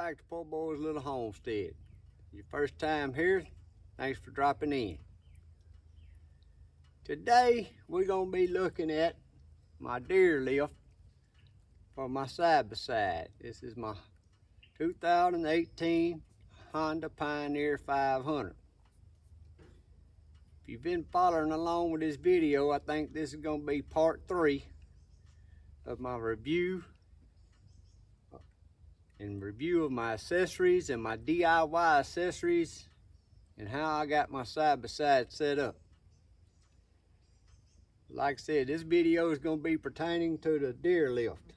back to Poorboys Little Homestead. Your first time here, thanks for dropping in. Today we're going to be looking at my deer lift for my side-by-side. This is my 2018 Honda Pioneer 500. If you've been following along with this video, I think this is going to be part 3 of my review of my accessories and my DIY accessories and how I got my side-by-side set up. Like I said, this video is going to be pertaining to the deer lift.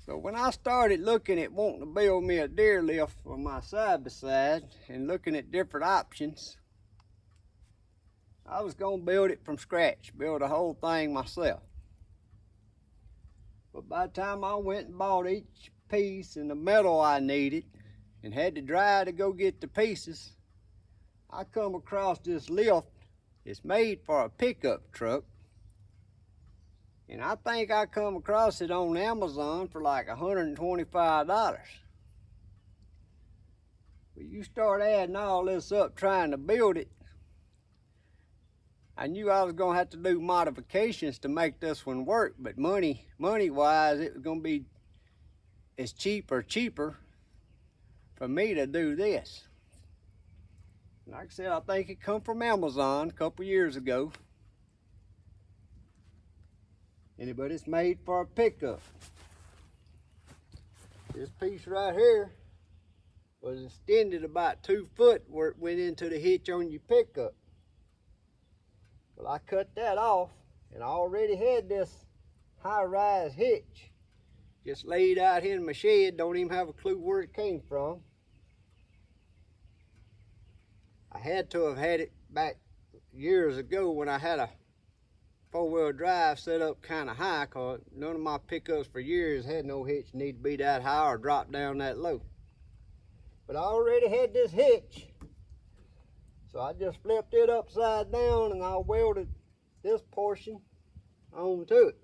So when I started looking at wanting to build me a deer lift for my side-by-side and looking at different options, I was going to build it from scratch, build the whole thing myself. But by the time I went and bought each piece and the metal I needed and had to dry to go get the pieces, I come across this lift. It's made for a pickup truck, and I think I come across it on Amazon for like $125. But you start adding all this up trying to build it, I knew I was going to have to do modifications to make this one work, but money wise, it was going to be as cheaper for me to do this. Like I said, I think it come from Amazon a couple years ago. But it's made for a pickup. This piece right here was extended about 2 foot where it went into the hitch on your pickup. Well, I cut that off, and I already had this high-rise hitch just laid out here in my shed. Don't even have a clue where it came from. I had to have had it back years ago when I had a 4-wheel drive set up kind of high, because none of my pickups for years had no hitch need to be that high or drop down that low. But I already had this hitch, so I just flipped it upside down and I welded this portion onto it.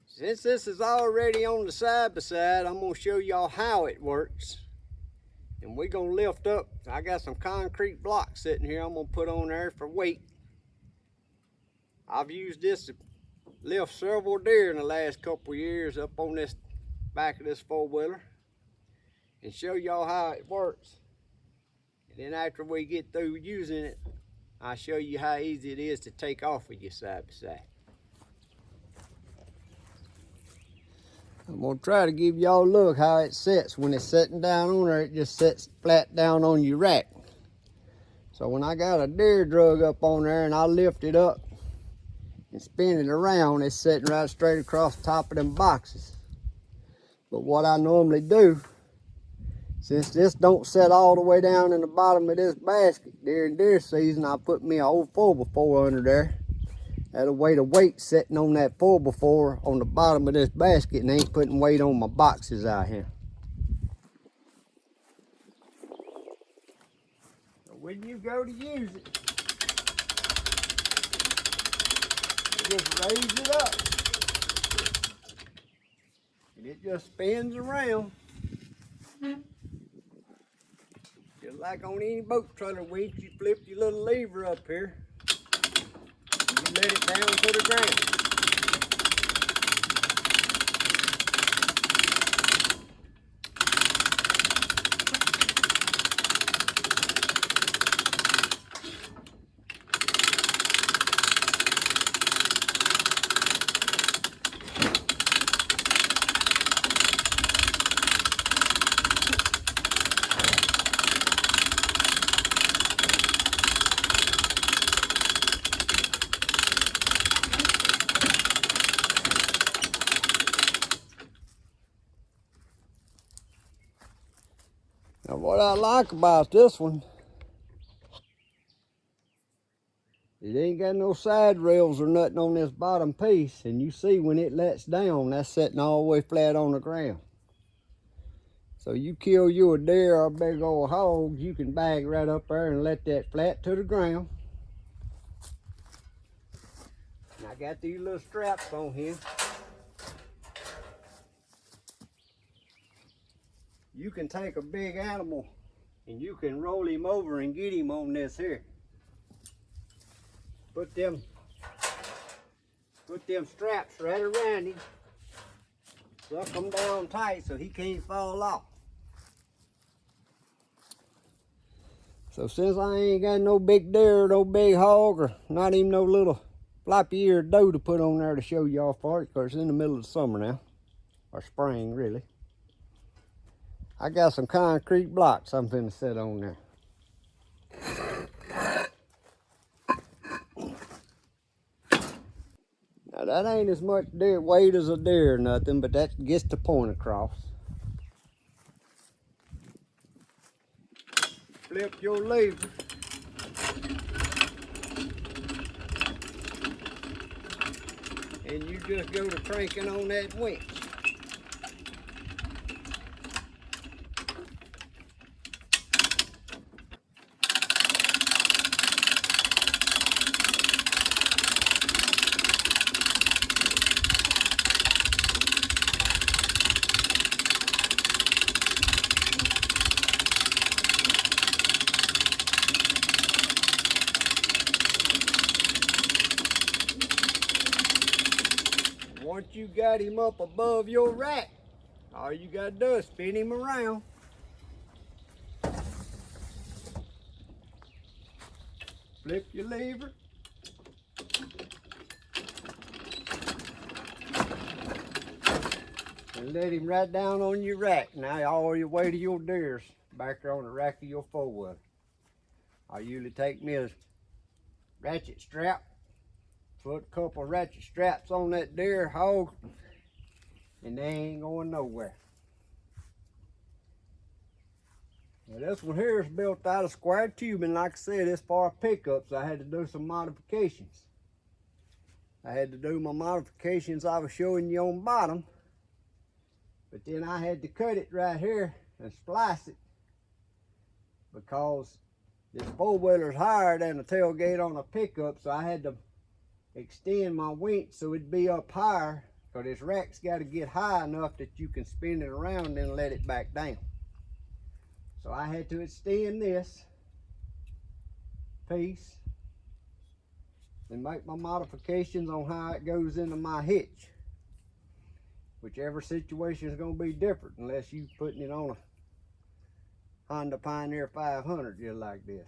Since this is already on the side-by-side, I'm going to show y'all how it works. And we're going to lift up. I got some concrete blocks sitting here I'm going to put on there for weight. I've used this to lift several deer in the last couple years up on this back of this 4-wheeler. And show y'all how it works. And then after we get through using it, I'll show you how easy it is to take off of your side-by-side. I'm going to try to give y'all a look how it sits. When it's sitting down on there, it just sits flat down on your rack. So when I got a deer drug up on there and I lift it up and spin it around, it's sitting right straight across the top of them boxes. But what I normally do, since this don't set all the way down in the bottom of this basket during deer season, I put me an old 4x4 under there. That'll weigh the weight sitting on that 4x4 on the bottom of this basket and ain't putting weight on my boxes out here. So when you go to use it, you just raise it up. And it just spins around. Just like on any boat trailer winch, you flip your little lever up here. You let it down to the ground. Now what I like about this one, it ain't got no side rails or nothing on this bottom piece, and you see when it lets down, that's sitting all the way flat on the ground. So you kill you a deer or a big old hog, you can bag right up there and let that flat to the ground. And I got these little straps on here. you can take a big animal and you can roll him over and get him on this here. Put them straps right around him. Suck them down tight so he can't fall off. So since I ain't got no big deer or no big hog or not even no little floppy-eared doe to put on there to show y'all for it, because it's in the middle of the summer now, or spring really, I got some concrete blocks I'm finna set on there. Now that ain't as much deer weight as a deer or nothing, but that gets the point across. Flip your lever. And you just go to cranking on that winch. Once you got him up above your rack, all you gotta do is spin him around. Flip your lever. And let him right down on your rack. Now all your weight of your deer's back there on the rack of your four-wheeler. I usually take me a ratchet strap, put a couple of ratchet straps on that deer hog, and they ain't going nowhere. Now this one here is built out of square tubing. Like I said, it's for a pickup, so I had to do some modifications. I had to do my modifications I was showing you on bottom, but then I had to cut it right here and splice it, because this four-wheeler's higher than a tailgate on a pickup, so I had to extend my winch so it'd be up higher, because this rack's got to get high enough that you can spin it around and then let it back down. So I had to extend this piece and make my modifications on how it goes into my hitch. Whichever situation is going to be different, unless you putting it on a Honda Pioneer 500 just like this.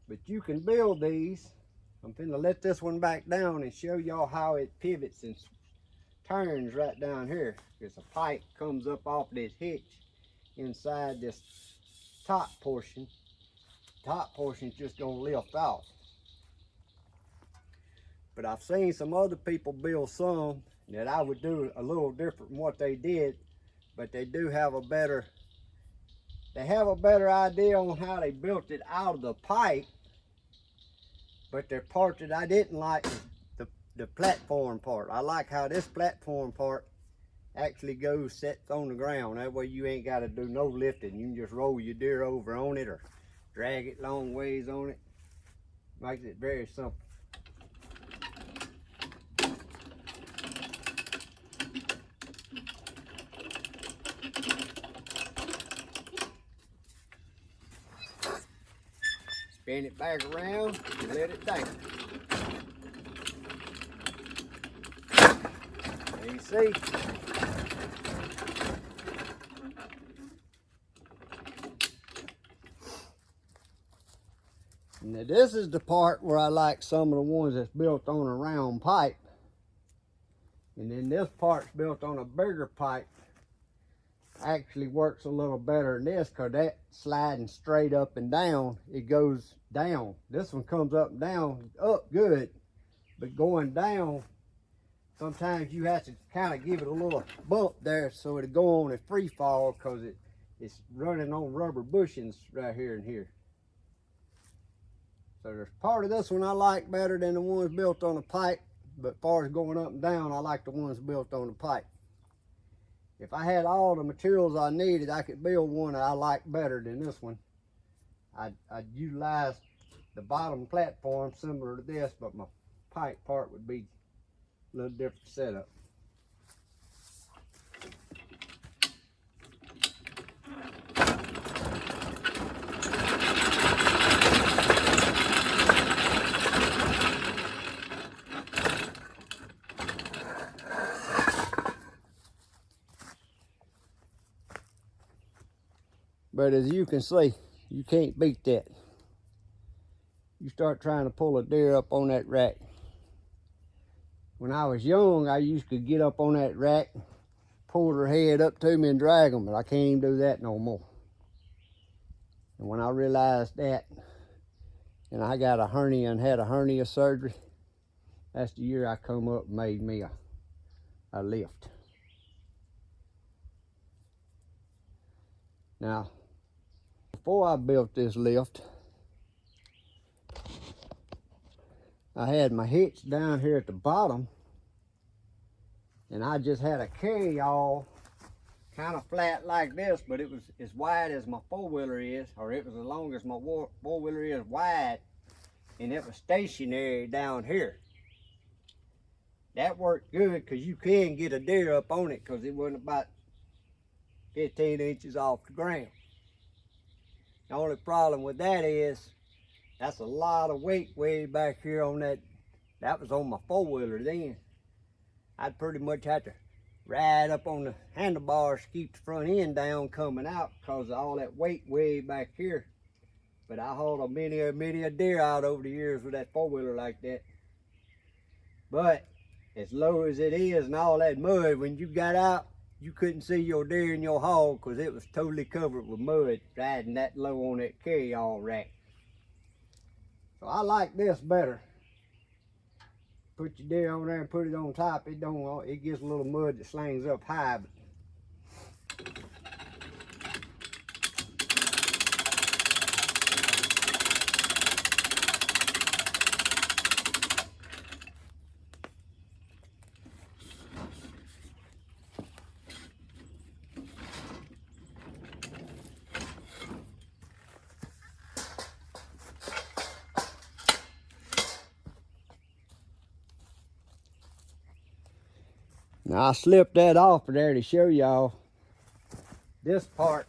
But you can build these. I'm finna let this one back down and show y'all how it pivots and turns right down here. There's a pipe comes up off this hitch inside this top portion. Top portion's just gonna lift off. But I've seen some other people build some that I would do a little different from what they did, but they do have a better, idea on how they built it out of the pipe. But the part that I didn't like is the platform part. I like how this platform part actually sets on the ground. That way you ain't got to do no lifting. You can just roll your deer over on it or drag it long ways on it. Makes it very simple. Spin it back around and let it down. There you see. Now this is the part where I like some of the ones that's built on a round pipe. And then this part's built on a bigger pipe. Actually works a little better than this, because that sliding straight up and down, it goes down. This one comes up and down, up good, but going down, sometimes you have to kind of give it a little bump there so it'll go on a free fall, because it's running on rubber bushings right here and here. So there's part of this one I like better than the ones built on a pipe, but as far as going up and down, I like the ones built on the pipe. If I had all the materials I needed, I could build one that I like better than this one. I'd utilize the bottom platform similar to this, but my pipe part would be a little different setup. But as you can see, you can't beat that. You start trying to pull a deer up on that rack. When I was young, I used to get up on that rack, pull her head up to me and drag them, but I can't even do that no more. And when I realized that, and I got a hernia and had a hernia surgery, that's the year I come up and made me a lift. Now, before I built this lift, I had my hitch down here at the bottom, and I just had a carry-all kind of flat like this, but it was as wide as my four-wheeler is, or it was as long as my four-wheeler is wide, and it was stationary down here. That worked good because you can get a deer up on it because it wasn't about 15 inches off the ground. The only problem with that is that's a lot of weight way back here on that. That was on my four-wheeler then. I'd pretty much have to ride up on the handlebars to keep the front end down coming out because of all that weight way back here. But I hauled many a deer out over the years with that four-wheeler like that. But as low as it is and all that mud, when you got out, you couldn't see your deer in your hog because it was totally covered with mud riding that low on that carry-all rack. So I like this better. Put your deer on there and put it on top. It gets a little mud that slings up high. But now I slipped that off there to show y'all. This part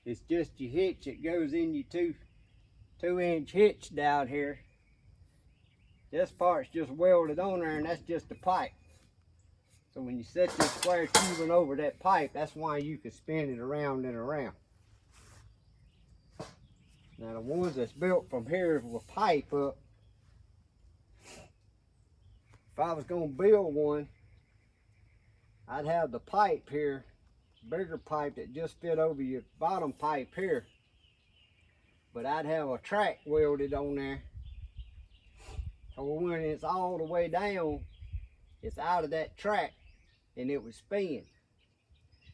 is just your hitch. It goes in your two-inch hitch down here. This part's just welded on there, and that's just the pipe. So when you set this square tubing over that pipe, that's why you can spin it around and around. Now the ones that's built from here with pipe up, if I was gonna build one, I'd have the pipe here, bigger pipe that just fit over your bottom pipe here. But I'd have a track welded on there. So when it's all the way down, it's out of that track and it would spin.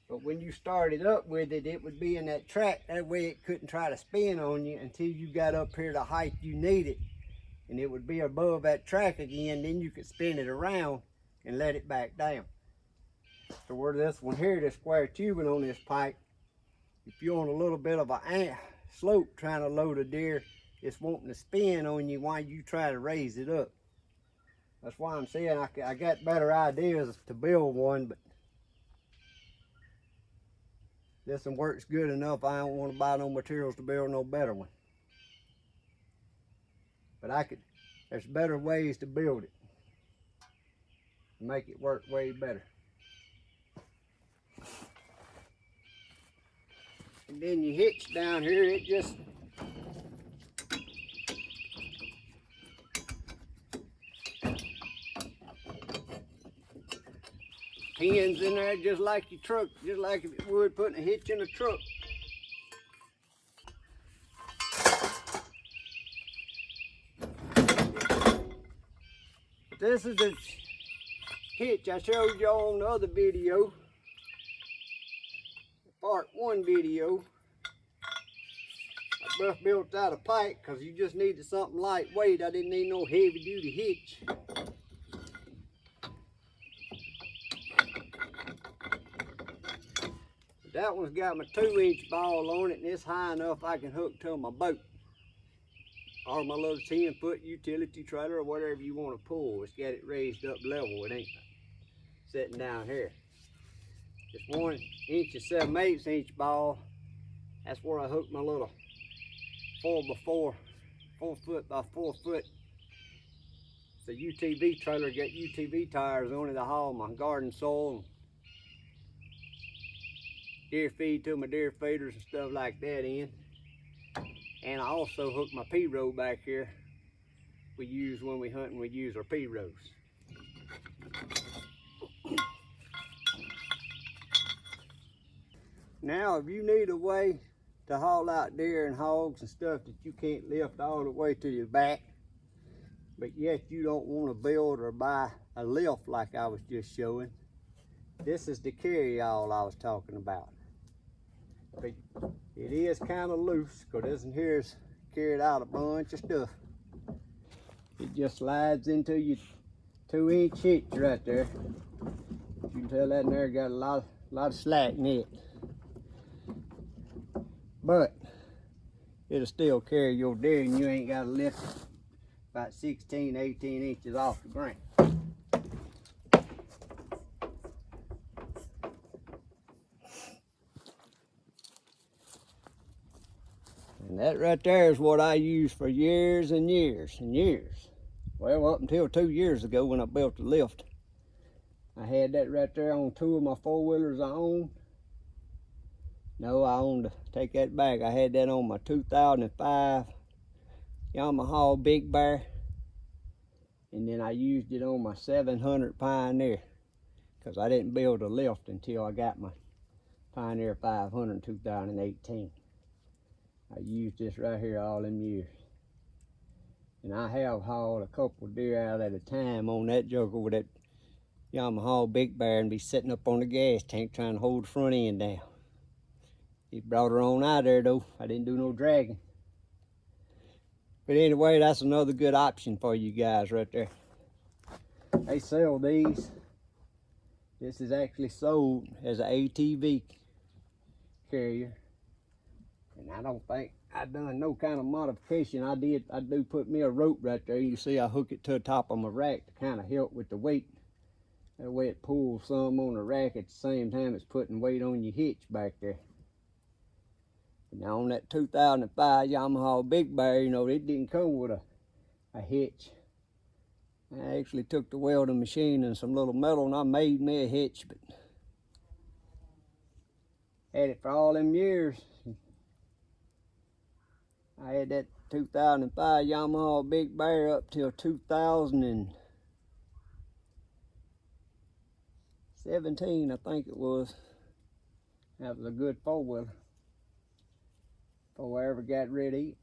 But when you started up with it, it would be in that track. That way it couldn't try to spin on you until you got up here the height you needed. And it would be above that track again. Then you could spin it around and let it back down. So where this one here, this square tubing on this pipe, if you're on a little bit of a slope trying to load a deer, it's wanting to spin on you while you try to raise it up. That's why I'm saying I got better ideas to build one, but this one works good enough. I don't want to buy no materials to build no better one. But there's better ways to build it to make it work way better. And then you hitch down here, it just pins in there just like your truck, just like if it would putting a hitch in a truck. This is the hitch I showed y'all on the other video, part 1 video. I built out a pipe because you just needed something lightweight. I didn't need no heavy duty hitch. That one's got my 2-inch ball on it, and it's high enough I can hook to my boat or my little 10-foot utility trailer or whatever you want to pull. It's got it raised up level. It ain't sitting down here. This 1 inch and 7/8 inch ball, that's where I hook my little 4x4, 4 foot by 4 foot. It's a UTV trailer, got UTV tires on it. I haul my garden soil, deer feed to my deer feeders and stuff like that in. And I also hook my P-row back here. We use when we hunt and we use our P-rows. Now, if you need a way to haul out deer and hogs and stuff that you can't lift all the way to your back, but yet you don't want to build or buy a lift like I was just showing, this is the carry-all I was talking about. But it is kind of loose, because this in here is carried out a bunch of stuff. It just slides into your 2-inch hitch right there. You can tell that in there got a lot of slack in it. But it'll still carry your deer, and you ain't got to lift it about 16, 18 inches off the ground. And that right there is what I used for years and years and years. Well, up until 2 years ago when I built the lift. I had that right there on 2 of my 4-wheelers I owned. No, I owned, take that back. I had that on my 2005 Yamaha Big Bear. And then I used it on my 700 Pioneer, because I didn't build a lift until I got my Pioneer 500 in 2018. I used this right here all them years. And I have hauled a couple deer out at a time on that joker with that Yamaha Big Bear and be sitting up on the gas tank trying to hold the front end down. He brought her on out there though. I didn't do no dragging. But anyway, that's another good option for you guys right there. They sell these. This is actually sold as an ATV carrier. And I don't think I done no kind of modification. I do put me a rope right there. You see I hook it to the top of my rack to kind of help with the weight. That way it pulls some on the rack at the same time it's putting weight on your hitch back there. Now on that 2005 Yamaha Big Bear, you know, it didn't come with a hitch. I actually took the welding machine and some little metal and I made me a hitch, but had it for all them years. I had that 2005 Yamaha Big Bear up till 2017, I think it was. That was a good 4-wheeler. Before I ever got rid of it.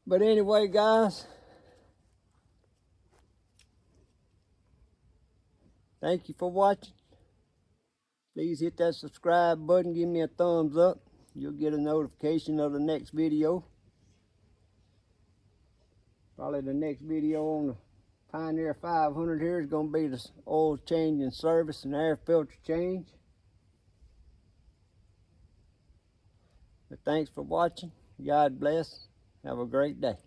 But anyway, guys, thank you for watching. Please hit that subscribe button, give me a thumbs up. You'll get a notification of the next video. Probably the next video on the Pioneer 500 here is going to be the oil change and service and air filter change. But thanks for watching. God bless. Have a great day.